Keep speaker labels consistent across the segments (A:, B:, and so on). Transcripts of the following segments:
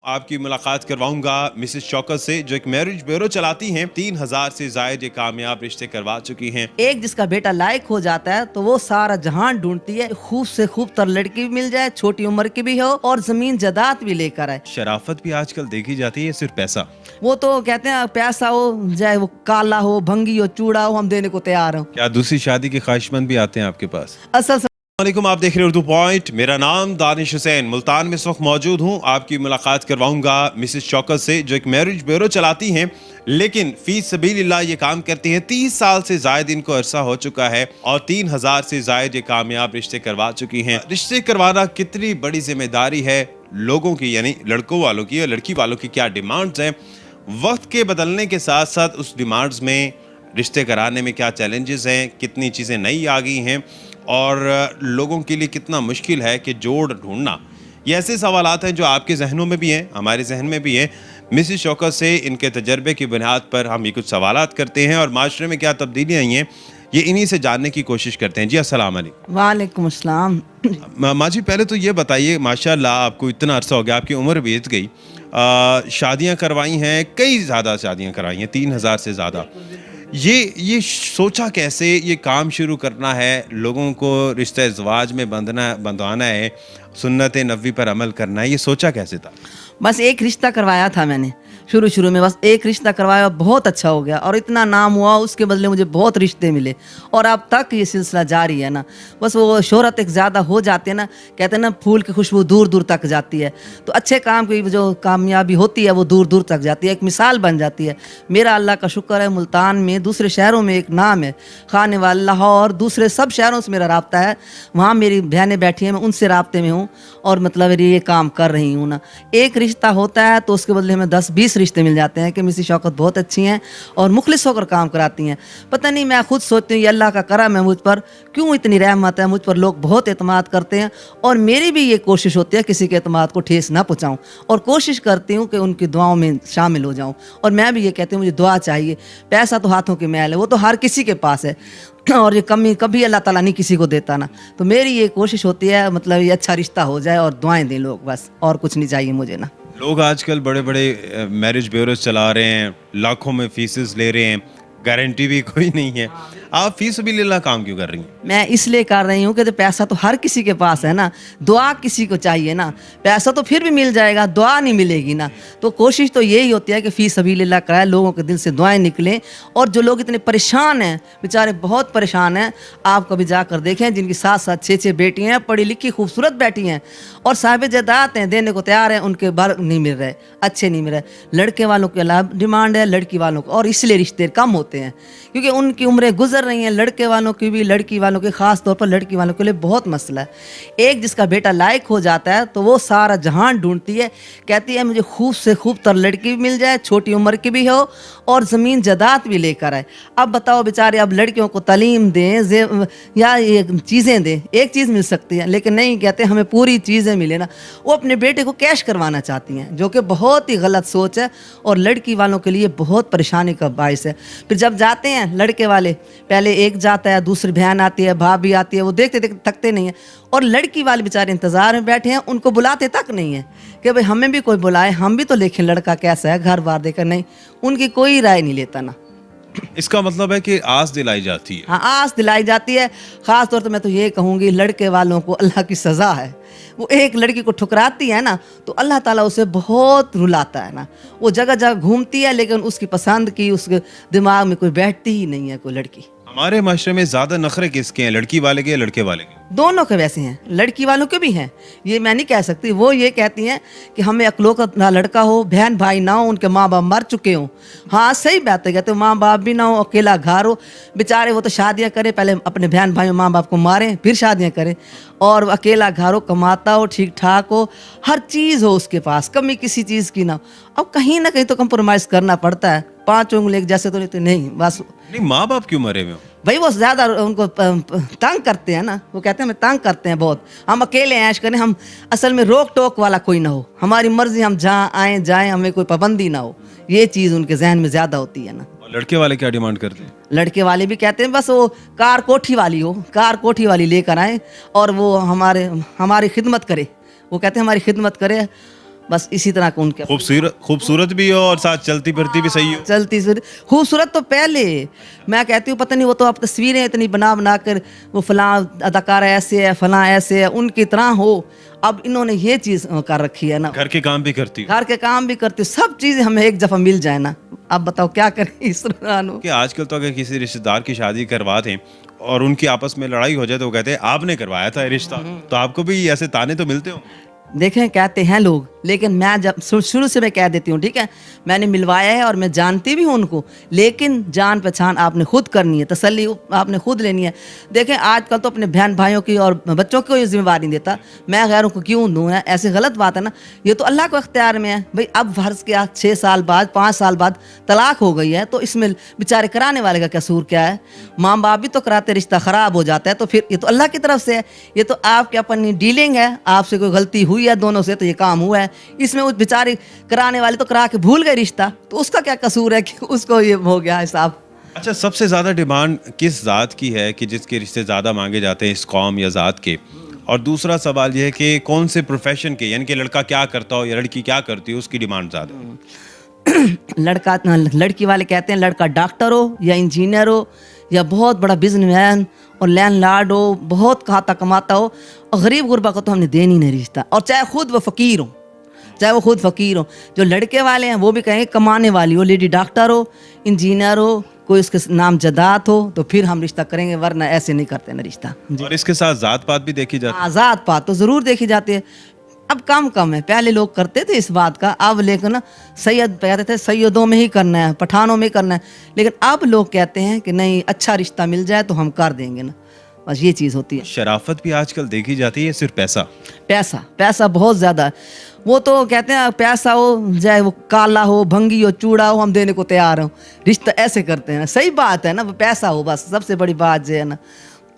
A: آپ کی ملاقات کرواؤں گا مسز شوکت سے، جو ایک میرج بیورو چلاتی ہیں۔ 3000 سے زائد یہ کامیاب رشتے کروا چکی ہیں۔
B: ایک جس کا بیٹا لائق ہو جاتا ہے تو وہ سارا جہان ڈھونڈتی ہے، خوب سے خوب تر لڑکی بھی مل جائے، چھوٹی عمر کی بھی ہو اور زمین جائیداد بھی لے کر آئے۔
A: شرافت بھی آج کل دیکھی جاتی ہے، صرف پیسہ؟
B: وہ تو کہتے ہیں پیسہ ہو جائے وہ کالا ہو، بھنگی ہو، چوڑا ہو، ہم دینے کو تیار ہوں۔
A: کیا دوسری شادی کے خواہش مند بھی آتے ہیں آپ کے پاس؟
B: اصل
A: السلام علیکم، آپ دیکھ رہے ہیں اردو پوائنٹ۔ میرا نام دانش حسین، ملتان میں اس وقت موجود ہوں۔ آپ کی ملاقات کرواؤں گا مسز شوکت سے، جو ایک میرج بیورو چلاتی ہیں، لیکن فی سبیل اللہ یہ کام کرتی ہیں۔ 30 سال سے زائد ان کو عرصہ ہو چکا ہے اور 3000 سے زائد یہ کامیاب رشتے کروا چکی ہیں۔ رشتے کروانا کتنی بڑی ذمہ داری ہے لوگوں کی، یعنی لڑکوں والوں کی اور لڑکی والوں کی کیا ڈیمانڈز ہیں، وقت کے بدلنے کے ساتھ ساتھ اس ڈیمانڈز میں رشتے کرانے میں کیا چیلنجز ہیں، کتنی چیزیں نئی آ گئی ہیں اور لوگوں کے لیے کتنا مشکل ہے کہ جوڑ ڈھونڈنا۔ یہ ایسے سوالات ہیں جو آپ کے ذہنوں میں بھی ہیں، ہمارے ذہن میں بھی ہیں۔ مسز شوکت سے ان کے تجربے کی بنیاد پر ہم یہ کچھ سوالات کرتے ہیں اور معاشرے میں کیا تبدیلیاں آئی ہیں یہ انہی سے جاننے کی کوشش کرتے ہیں۔ جی السلام علیکم۔
B: وعلیکم السلام۔
A: ماں جی پہلے تو یہ بتائیے، ماشاءاللہ آپ کو اتنا عرصہ ہو گیا، آپ کی عمر بیت گئی، شادیاں کروائی ہیں، کئی زیادہ شادیاں کرائی ہیں، 3000 سے زیادہ۔ یہ سوچا کیسے یہ کام شروع کرنا ہے، لوگوں کو رشتہ ازدواج میں بندھوانا ہے، سنت نبوی پر عمل کرنا ہے، یہ سوچا کیسے تھا؟
B: بس ایک رشتہ کروایا تھا میں نے شروع میں، بس ایک رشتہ کروایا، بہت اچھا ہو گیا اور اتنا نام ہوا، اس کے بدلے مجھے بہت رشتے ملے اور اب تک یہ سلسلہ جاری ہے نا۔ بس وہ شہرت ایک زیادہ ہو جاتے ہیں نا، کہتے ہیں نا پھول کی خوشبو دور دور تک جاتی ہے، تو اچھے کام کی جو کامیابی ہوتی ہے وہ دور دور تک جاتی ہے، ایک مثال بن جاتی ہے۔ میرا اللہ کا شکر ہے، ملتان میں دوسرے شہروں میں ایک نام ہے، خانے والا لاہور، دوسرے سب شہروں سے میرا رابطہ ہے، وہاں میری بہنیں بیٹھی ہیں، میں ان سے رابطے میں ہوں اور مطلب یہ کام کر رہی ہوں نا۔ ایک رشتہ ہوتا ہے تو اس کے بدلے ہمیں 10-20 رشتے مل جاتے ہیں کہ مسز شوکت بہت اچھی ہیں اور مخلص ہو کر کام کراتی ہیں۔ پتہ نہیں، میں خود سوچتی ہوں یہ اللہ کا کرم ہے مجھ پر، کیوں اتنی رحمت ہے مجھ پر، لوگ بہت اعتماد کرتے ہیں اور میری بھی یہ کوشش ہوتی ہے کسی کے اعتماد کو ٹھیس نہ پہنچاؤں اور کوشش کرتی ہوں کہ ان کی دعاؤں میں شامل ہو جاؤں۔ اور میں بھی یہ کہتی ہوں مجھے دعا چاہیے، پیسہ تو ہاتھوں کی میل ہے، وہ تو ہر کسی کے پاس ہے اور یہ کمی کبھی اللہ تعالیٰ نہیں کسی کو دیتا نا، تو میری یہ کوشش ہوتی ہے مطلب یہ اچھا رشتہ ہو جائے اور دعائیں دیں لوگ، بس اور کچھ نہیں چاہیے مجھے نا۔
A: لوگ آج کل بڑے بڑے میرج بیوروز چلا رہے ہیں، لاکھوں میں فیسز لے رہے ہیں، گارنٹی بھی کوئی نہیں ہے۔ آپ فی سبیل اللہ کام کیوں کر رہی ہیں؟
B: میں اس لیے کر رہی ہوں کہ پیسہ تو ہر کسی کے پاس ہے نا، دعا کسی کو چاہیے نا، پیسہ تو پھر بھی مل جائے گا، دعا نہیں ملے گی نا، تو کوشش تو یہی ہوتی ہے کہ فی سبیل اللہ کرائے، لوگوں کے دل سے دعائیں نکلیں۔ اور جو لوگ اتنے پریشان ہیں، بیچارے بہت پریشان ہیں، آپ کبھی جا کر دیکھیں جن کی 7-7 6-6 بیٹی ہیں، پڑھی لکھی خوبصورت بیٹی ہیں اور صاحب جائیداد ہیں، دینے کو تیار ہیں، ان کے بر نہیں مل رہے، اچھے نہیں مل رہے۔ لڑکے والوں کے علاوہ ڈیمانڈ ہے لڑکی والوں کو، اور اس لیے رشتے کم ہوتے ہیں کیونکہ ان کی عمریں گزر رہی ہیں۔ لڑکے والوں کی بھی، لڑکی والوں کے، خاص طور پر لڑکی والوں کے لیے بہت مسئلہ ہے۔ ایک جس کا بیٹا لائق ہو جاتا ہے تو وہ سارا جہان ڈھونڈتی ہے، کہتی ہے مجھے خوب سے خوب تر لڑکی بھی مل جائے، چھوٹی عمر کی بھی ہو اور زمین جائیداد بھی لے کر آئے۔ اب بتاؤ بیچارے، اب لڑکیوں کو تعلیم دیں یا یہ چیزیں دیں، ایک چیز مل سکتی ہے لیکن نہیں، کہتے ہمیں پوری چیزیں ملے نا۔ وہ اپنے بیٹے کو کیش کروانا چاہتی ہیں، جو کہ بہت ہی غلط سوچ ہے اور لڑکی والوں کے لیے بہت پریشانی کا باعث ہے۔ پھر جب جاتے ہیں لڑکے والے، پہلے ایک جاتا ہے، دوسری بہن آتی ہے، بھابھی آتی ہے، وہ دیکھتے دیکھتے تھکتے نہیں ہیں اور لڑکی والے بیچارے انتظار میں بیٹھے ہیں، ان کو بلاتے تک نہیں ہیں کہ بھئی ہمیں بھی کوئی بلائے، ہم بھی تو دیکھیں لڑکا کیسا ہے، گھر بار دیکھا نہیں، ان کی کوئی رائے نہیں لیتا نا۔
A: اس کا مطلب ہے کہ آس دلائی جاتی ہے۔
B: ہاں، آس دلائی جاتی ہے۔ خاص طور سے میں تو یہ کہوں گی لڑکے والوں کو اللہ کی سزا ہے، وہ ایک لڑکی کو ٹھکراتی ہے نا تو اللہ تعالیٰ اسے بہت رلاتا ہے نا، وہ جگہ جگہ گھومتی ہے لیکن اس کی پسند کی اس کے دماغ میں کوئی بیٹھتی ہی نہیں ہے کوئی لڑکی۔
A: ہمارے معاشرے میں زیادہ نخرے کس کے ہیں، لڑکی والے کے یا لڑکے والے کے؟
B: دونوں کے ویسے ہیں، لڑکی والوں کے بھی ہیں، یہ میں نہیں کہہ سکتی۔ وہ یہ کہتی ہیں کہ ہمیں اکلو کا نہ لڑکا ہو، بہن بھائی نہ ہو، ان کے ماں باپ مر چکے ہوں۔ ہاں صحیح بات ہے، کہتے ماں باپ بھی نہ ہو، اکیلا گھر ہو، بیچارے وہ تو شادیاں کریں، پہلے اپنے بہن بھائی ماں باپ کو ماریں پھر شادیاں کریں، اور اکیلا گھر ہو، کماتا ہو، ٹھیک ٹھاک ہو، ہر چیز ہو اس کے پاس، کمی کسی چیز کی نہ ہو۔ اب کہیں نہ کہیں تو کمپرومائز کرنا پڑتا ہے، 5 انگلی ایک جیسے تو نہیں، بس
A: نہیں، ماں باپ کیوں مرے ہوئے ہوں؟
B: بھائی وہ زیادہ ان کو تنگ کرتے ہیں نا، وہ کہتے ہیں ہمیں تنگ کرتے ہیں بہت، ہم اکیلے عیش کریں، ہم اصل میں روک ٹوک والا کوئی نہ ہو، ہماری مرضی، ہم جہاں آئیں جائیں، ہمیں کوئی پابندی نہ ہو، یہ چیز ان کے ذہن میں زیادہ ہوتی ہے نا۔
A: اور لڑکے والے کیا ڈیمانڈ کرتے ہیں؟
B: لڑکے والے بھی کہتے ہیں بس وہ کار کوٹھی والی ہو، کار کوٹھی والی لے کر آئیں اور وہ ہماری خدمت کرے، وہ کہتے ہیں ہماری خدمت کرے बस इसी तरह का उनके
A: खूबसूरत भी हो और साथ चलती फिरती भी सही हो।
B: चलती खूबसूरत तो पहले, मैं कहती हूँ पता नहीं वो तो अब तस्वीरें इतनी बना बना कर वो फलां अदाकारा ऐसे है, फलां ऐसे है, उनकी तरह हो। अब इन्होंने ये चीज़ कर रखी है ना,
A: घर के काम भी करती हो।
B: घर के काम भी करती हूँ, सब चीज़ें हमें एक दफ़ा मिल जाए ना, अब बताओ क्या करें इस दौरान।
A: कि आजकल तो अगर किसी रिश्तेदार की शादी करवा दें और उनकी आपस में लड़ाई हो जाए तो वो कहते हैं आपने करवाया था ये रिश्ता। तो आपको भी ऐसे ताने तो मिलते हो?
B: देखें कहते हैं लोग, लेकिन मैं जब शुरू से मैं कह देती हूँ, ठीक है, मैंने मिलवाया है और मैं जानती भी हूँ उनको, लेकिन जान पहचान आपने खुद करनी है, तसल्ली आपने खुद लेनी है। देखें आजकल तो अपने बहन भाइयों की और बच्चों की कोई जिम्मेवारी नहीं देता, मैं गैरों को क्यों दूँ? ऐसे गलत बात है ना, ये तो अल्लाह को इख्तियार में है भाई। अब फर्ज किया 6 साल बाद 5 साल बाद तलाक हो गई है, तो इसमें बेचारे कराने वाले का कसूर क्या है? माँ बाप भी तो कराते, रिश्ता ख़राब हो जाता है, तो फिर ये तो अल्लाह की तरफ से है, ये तो आपकी अपनी डीलिंग है, आपसे कोई गलती हुई है दोनों से तो ये काम हुआ है। इसमें उस बेचारे कराने वाले तो करा के भूल गए रिश्ता, तो उसका क्या कसूर है कि उसको ये हो गया हिसाब।
A: अच्छा, सबसे ज़्यादा डिमांड किस ज़ात की है कि जिसके रिश्ते ज़्यादा मांगे जाते हैं इस कौम या ज़ात के? और दूसरा सवाल ये है कि कौन से प्रोफेशन के, यानी कि लड़का क्या करता हो या लड़की क्या करती हो, उसकी डिमांड ज़्यादा है?
B: लड़की वाले कहते हैं लड़का डॉक्टर हो या इंजीनियर हो या बहुत बड़ा बिजनेसमैन और लैंडलॉर्ड हो, बहुत खाता कमाता हो, और गरीब गुरबा को तो हमने देनी नहीं रिश्ता, और चाहे खुद वो फ़कीर हो, चाहे वो खुद फ़कीर हो। जो लड़के वाले हैं वो भी कहेंगे कमाने वाली हो, लेडी डॉक्टर हो, इंजीनियर हो, कोई उसके नाम जदात हो, तो फिर हम रिश्ता करेंगे, वरना ऐसे नहीं करते ना रिश्ता।
A: और इसके साथ ज़ात पात भी देखी जाती है?
B: ज़ात पात तो ज़रूर देखी जाती है, अब कम है। पहले लोग करते थे इस बात का, अब लेकिन ना सैयद कहते थे सैयदों में ही करना है, पठानों में ही करना है, लेकिन अब लोग कहते हैं कि नहीं अच्छा रिश्ता मिल जाए तो हम कर देंगे ना, बस ये चीज़ होती है।
A: शराफत भी आजकल देखी जाती है, सिर्फ पैसा?
B: पैसा बहुत ज़्यादा है। वो तो कहते हैं पैसा हो, चाहे वो काला हो, भंगी हो, चूड़ा हो, हम देने को तैयार हो, रिश्ता ऐसे करते हैं। सही बात है ना, वो पैसा हो, बस सबसे बड़ी बात जो है ना,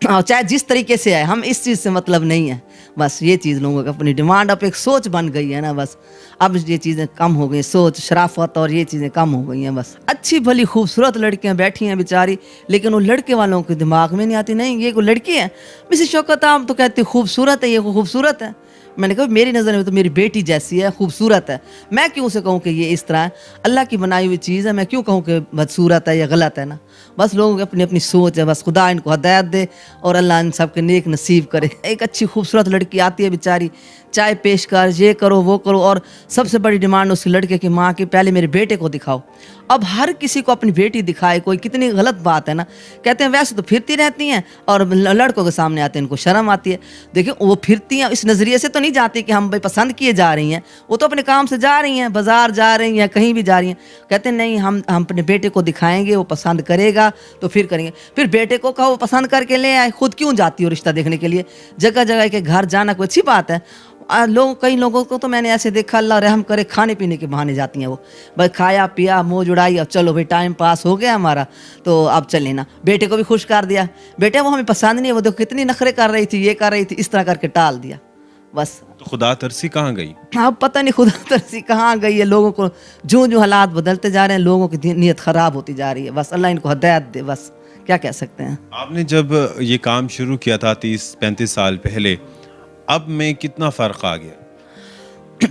B: चाहे जिस तरीके से आए, हम इस चीज़ से मतलब नहीं है, बस ये चीज़ लोगों की अपनी डिमांड, अब एक सोच बन गई है ना, बस अब ये चीज़ें कम हो गई, सोच शराफत और ये चीज़ें कम हो गई हैं। बस अच्छी भली खूबसूरत लड़कियां बैठी हैं बेचारी, लेकिन वो लड़के वालों के दिमाग में नहीं आती, नहीं ये कोई लड़की है। मिसेस शौकत आप तो कहती खूबसूरत है, ये खूबसूरत है। मैंने कहा मेरी नज़र में तो मेरी बेटी जैसी है, खूबसूरत है, मैं क्यों उसे कहूँ कि ये इस तरह है? अल्लाह की बनाई हुई चीज़ है, मैं क्यों कहूँ कि बदसूरत है या गलत है ना? बस लोगों की अपनी अपनी सोच है, बस खुदा इनको हदायत दे और अल्लाह इन सब के नेक नसीब करे। एक अच्छी खूबसूरत लड़की आती है बेचारी, चाय पेश कर, ये करो वो करो, और सबसे बड़ी डिमांड उस लड़के की माँ की पहले मेरे बेटे को दिखाओ। अब हर किसी को अपनी बेटी दिखाए कोई, कितनी गलत बात है ना। कहते हैं वैसे तो फिरती रहती हैं और लड़कों के सामने आते हैं इनको शर्म आती है। देखिए वो फिरती हैं इस नज़रिए से तो नहीं जाती कि हम भाई पसंद किए जा रही हैं, वो तो अपने काम से जा रही हैं, बाजार जा रही हैं, कहीं भी जा रही हैं। कहते हैं नहीं हम अपने बेटे को दिखाएंगे, वो पसंद करेगा तो फिर करेंगे। फिर बेटे को कहो पसंद करके ले आए, खुद क्यों जाती हो रिश्ता देखने के लिए? जगह जगह के घर जाना कोई अच्छी बात है? कई लोगों को तो मैंने ऐसे देखा, अल्लाह रहम करे, खाने पीने के बहाने जाती हैं वो, बस खाया पिया मौज उड़ाई, अब चलो भाई टाइम पास हो गया हमारा तो अब चले ना। बेटे को भी खुश कर दिया, बेटे वो हमें पसंद नहीं है, वो देखो कितनी नखरे कर रही थी, ये कर रही थी, इस तरह करके टाल दिया बस।
A: तो खुदा तरसी कहाँ गई?
B: अब पता नहीं खुदा तरसी कहाँ गई है। लोगों को जो हालात बदलते जा रहे हैं, लोगों की नीयत ख़राब होती जा रही है, बस अल्लाह इनको हदायत दे, बस क्या कह सकते हैं।
A: आपने जब ये काम शुरू किया था 30-35 साल पहले, अब में कितना फ़र्क आ गया?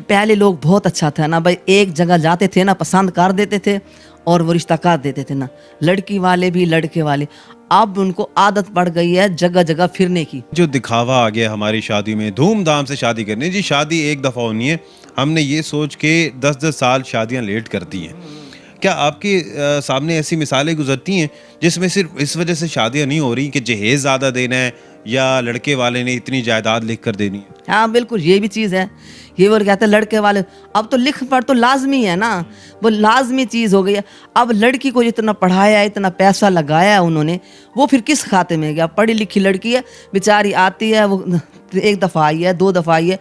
B: पहले लोग बहुत अच्छा था ना भाई, एक जगह जाते थे ना, पसंद कर देते थे और वो रिश्ता कर देते थे ना, लड़की वाले भी लड़के वाले। अब उनको आदत पड़ गई है जगह जगह फिरने की। जो
A: दिखावा आ गया हमारी शादी में, धूमधाम से शादी करनी जी, शादी एक दफ़ा होनी है, हमने ये सोच के 10-10 साल शादियां लेट करती हैं। क्या आपके सामने ऐसी मिसालें गुजरती हैं जिसमें सिर्फ इस वजह से शादियां नहीं हो रही कि जहेज़ ज़्यादा देना है या लड़के वाले ने इतनी जायदाद लिख कर देनी है?
B: हाँ बिल्कुल, ये भी चीज़ है। ये वो कहते हैं लड़के वाले, अब तो लिख पढ़ तो लाजमी है ना, वो लाजमी चीज़ हो गई है। अब लड़की को जितना पढ़ाया, इतना पैसा लगाया उन्होंने, वो फिर किस खाते में गया? पढ़ी लिखी लड़की है बेचारी, आती है वो एक दफ़ा आई है, 2 दफ़ा आई है,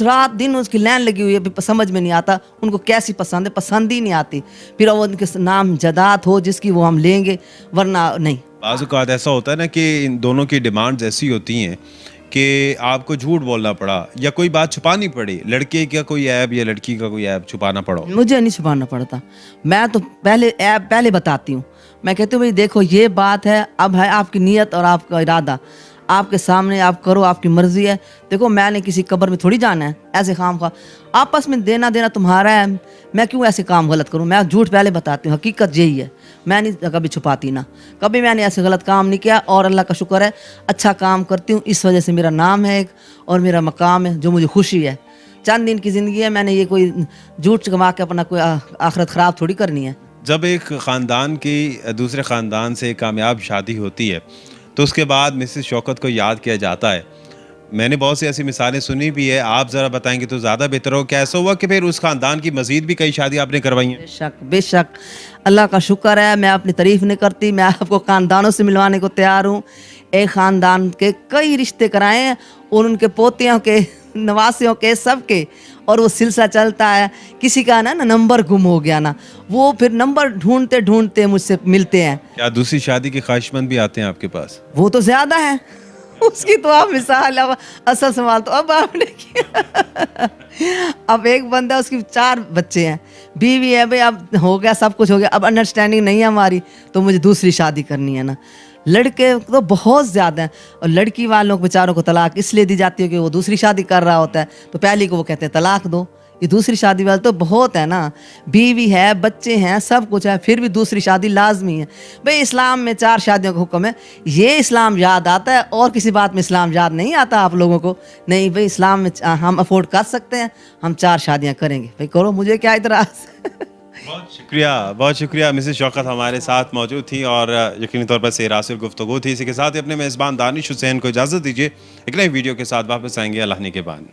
B: रात दिन उसकी लाइन लगी हुई है, समझ में नहीं आता उनको कैसी पसंद है, पसंद ही नहीं आती। फिर वो उनके नाम जदात हो जिसकी वो हम लेंगे, वरना नहीं।
A: बाज़ औक़ात ऐसा होता है ना कि इन दोनों की डिमांड्स ऐसी होती हैं कि आपको झूठ बोलना पड़ा या कोई बात छुपानी पड़ी, लड़के का कोई ऐब या लड़की का कोई ऐब छुपाना पड़ा।
B: मुझे नहीं छुपाना पड़ता, मैं तो पहले बताती हूँ। मैं कहती हूँ भाई देखो ये बात है, अब है आपकी नीयत और आपका इरादा। आपके सामने आप करो, आपकी मर्जी है। देखो मैंने किसी कब्र में थोड़ी जाना है ऐसे खाम खा, आपस में देना देना तुम्हारा है, मैं क्यों ऐसे काम गलत करूं। मैं झूठ पहले बताती हूँ, हकीकत यही है, मैं नहीं कभी छुपाती ना, कभी मैंने ऐसे गलत काम नहीं किया। और अल्लाह का शुक्र है अच्छा काम करती हूँ, इस वजह से मेरा नाम है एक और मेरा मकाम है जो मुझे खुशी है। चंद दिन की ज़िंदगी है, मैंने ये कोई झूठ कमा के अपना कोई आखिरत ख़राब थोड़ी करनी है।
A: जब एक ख़ानदान की दूसरे ख़ानदान से कामयाब शादी होती है तो उसके बाद मिसेस शौकत को याद किया जाता है। मैंने बहुत सी ऐसी मिसालें सुनी भी है, आप ज़रा बताएंगे तो ज़्यादा बेहतर हो। क्या ऐसा हुआ कि फिर उस ख़ानदान की मज़ीद भी कई शादी आपने करवाई हैं?
B: बेशक बेशक, अल्लाह का शुक्र है, मैं अपनी तारीफ़ नहीं करती, मैं आपको ख़ानदानों से मिलवाने को तैयार हूँ। एक ख़ानदान के कई रिश्ते कराए हैं और उनके पोतियों के, नवासियों के, सब के, और वो सिलसिला चलता है। किसी का ना नंबर गुम हो गया ना, वो फिर नंबर ढूंढते ढूंढते मुझसे मिलते हैं।
A: क्या दूसरी शादी के ख्वाहिशमंद भी आते हैं आपके पास?
B: वो तो ज़्यादा है, उसकी तो आप मिसाल, अब असल सवाल तो अब आपने किया। अब एक बंदा, उसकी 4 बच्चे हैं, बीवी है, भाई अब हो गया, सब कुछ हो गया, अब अंडरस्टैंडिंग नहीं है हमारी, तो मुझे दूसरी शादी करनी है ना। लड़के तो बहुत ज़्यादा हैं, और लड़की वालों को बेचारों को तलाक इसलिए दी जाती है कि वो दूसरी शादी कर रहा होता है, तो पहली को वो कहते हैं तलाक दो। ये दूसरी शादी वाले तो बहुत है ना, बीवी है, बच्चे हैं, सब कुछ है, फिर भी दूसरी शादी लाजमी है। भाई इस्लाम में 4 शादियों का हुक्म है, ये इस्लाम याद आता है, और किसी बात में इस्लाम याद नहीं आता आप लोगों को। नहीं भाई, इस्लाम में हम अफोर्ड कर सकते हैं, हम 4 शादियाँ करेंगे, भाई करो, मुझे क्या इतराज़।
A: बहुत शुक्रिया मिसेस शौकत हमारे साथ मौजूद थी और यकीनी तौर पर सेरासिल गुफ्तगू थी। इसी के साथ ही अपने मेज़बान दानिश हुसैन को इजाज़त दीजिए। एक नई वीडियो के साथ वापस आएंगे अल्लाह ने के बाद।